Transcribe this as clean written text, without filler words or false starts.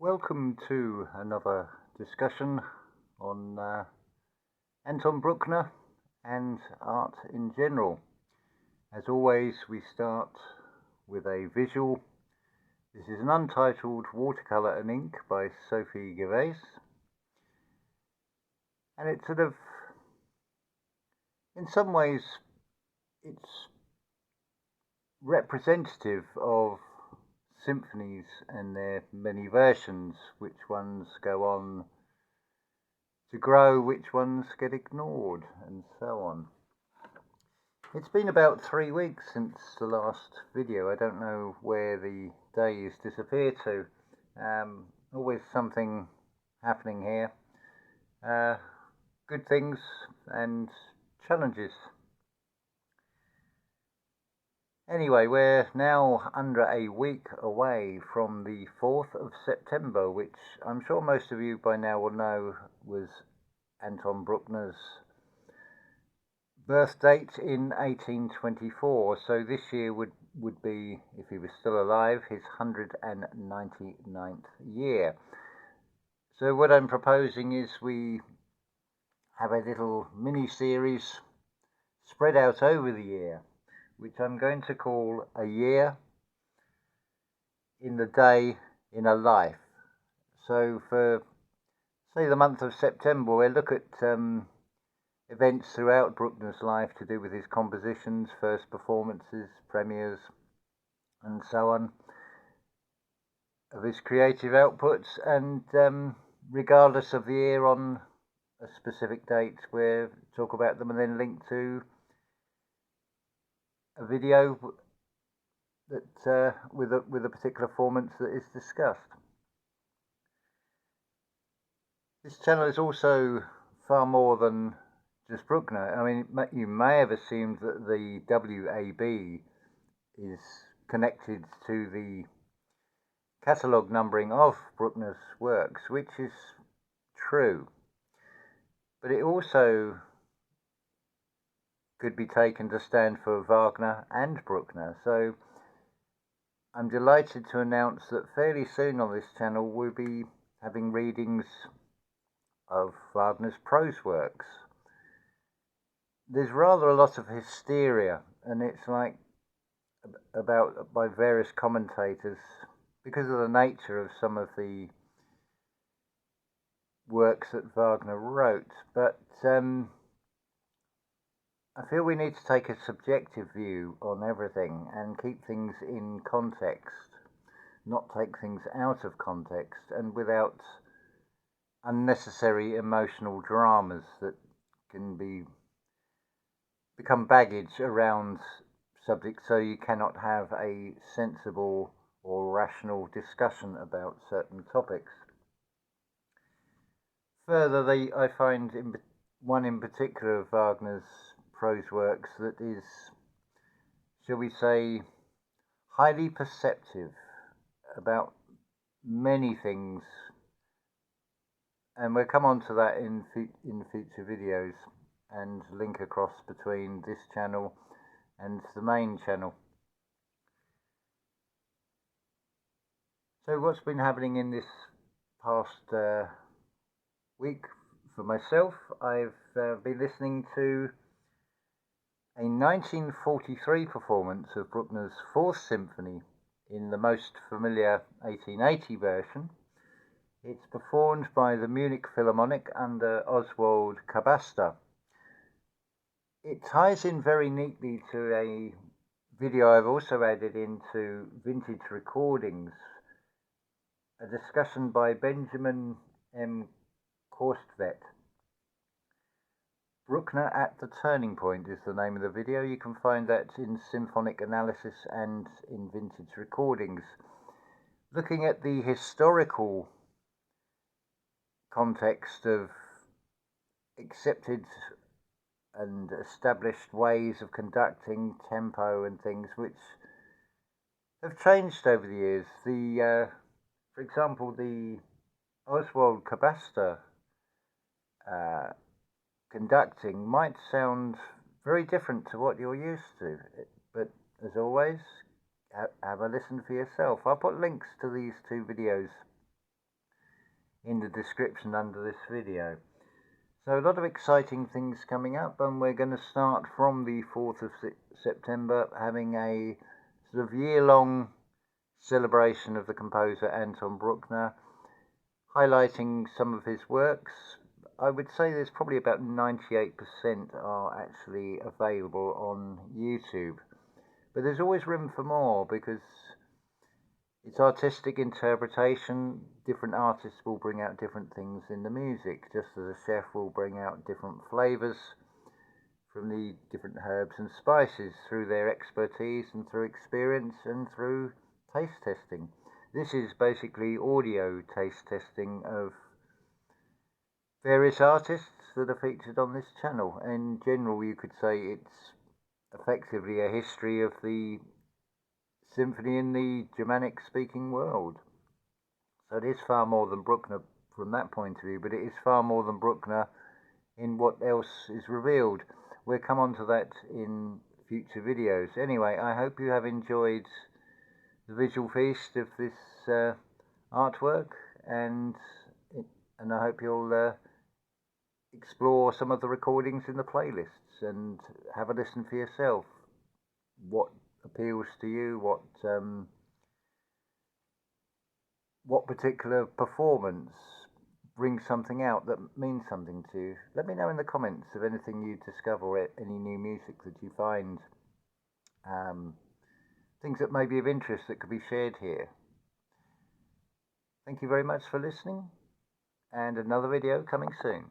Welcome to another discussion on Anton Bruckner and art in general. As always, we start with a visual. This is an untitled watercolor and ink by Sophie Gervais, and it's in some ways, it's representative of symphonies and their many versions, which ones go on to grow, which ones get ignored, and so on. It's been about 3 weeks since the last video. I don't know where the days disappear to. Always something happening here. Good things and challenges. Anyway, we're now under a week away from the 4th of September, which I'm sure most of you by now will know was Anton Bruckner's birth date in 1824. So this year would be, if he was still alive, his 199th year. So what I'm proposing is we have a little mini-series spread out over the year, which I'm going to call A Year in the Day in a Life. So for, say, the month of September, we'll look at events throughout Bruckner's life to do with his compositions, first performances, premieres, and so on, of his creative outputs, and regardless of the year, on a specific date, we'll talk about them and then link to a video that with a particular performance that is discussed. This channel is also far more than just Bruckner. I mean, you may have assumed that the WAB is connected to the catalogue numbering of Bruckner's works, which is true, but it also could be taken to stand for Wagner and Bruckner. So I'm delighted to announce that fairly soon on this channel we'll be having readings of Wagner's prose works. There's rather a lot of hysteria, and it's like about by various commentators because of the nature of some of the works that Wagner wrote, but I feel we need to take a subjective view on everything and keep things in context, not take things out of context and without unnecessary emotional dramas that can become baggage around subjects, so you cannot have a sensible or rational discussion about certain topics. Further, I find one in particular of Wagner's prose works that is, shall we say, highly perceptive about many things, and we'll come on to that in future videos and link across between this channel and the main channel. So what's been happening in this past week for myself? I've been listening to a 1943 performance of Bruckner's Fourth Symphony in the most familiar 1880 version. It's performed by the Munich Philharmonic under Oswald Kabasta. It ties in very neatly to a video I've also added into Vintage Recordings, a discussion by Benjamin M. Korstvedt. Bruckner at the Turning Point is the name of the video. You can find that in Symphonic Analysis and in Vintage Recordings. Looking at the historical context of accepted and established ways of conducting, tempo and things which have changed over the years. For example, the Oswald Kabasta conducting might sound very different to what you're used to, but as always, have a listen for yourself. I'll put links to these two videos in the description under this video. So a lot of exciting things coming up, and we're going to start from the 4th of September having a sort of year-long celebration of the composer Anton Bruckner, highlighting some of his works. I would say there's probably about 98% are actually available on YouTube. But there's always room for more, because it's artistic interpretation. Different artists will bring out different things in the music, just as a chef will bring out different flavors from the different herbs and spices through their expertise and through experience and through taste testing. This is basically audio taste testing of various artists that are featured on this channel. In general, you could say it's effectively a history of the symphony in the Germanic-speaking world. So it is far more than Bruckner from that point of view, but it is far more than Bruckner in what else is revealed. We'll come on to that in future videos. Anyway, I hope you have enjoyed the visual feast of this artwork, and I hope you'll explore some of the recordings in the playlists and have a listen for yourself. What appeals to you? What particular performance brings something out that means something to you? Let me know in the comments of anything you discover, or any new music that you find, things that may be of interest that could be shared here. Thank you very much for listening, and another video coming soon.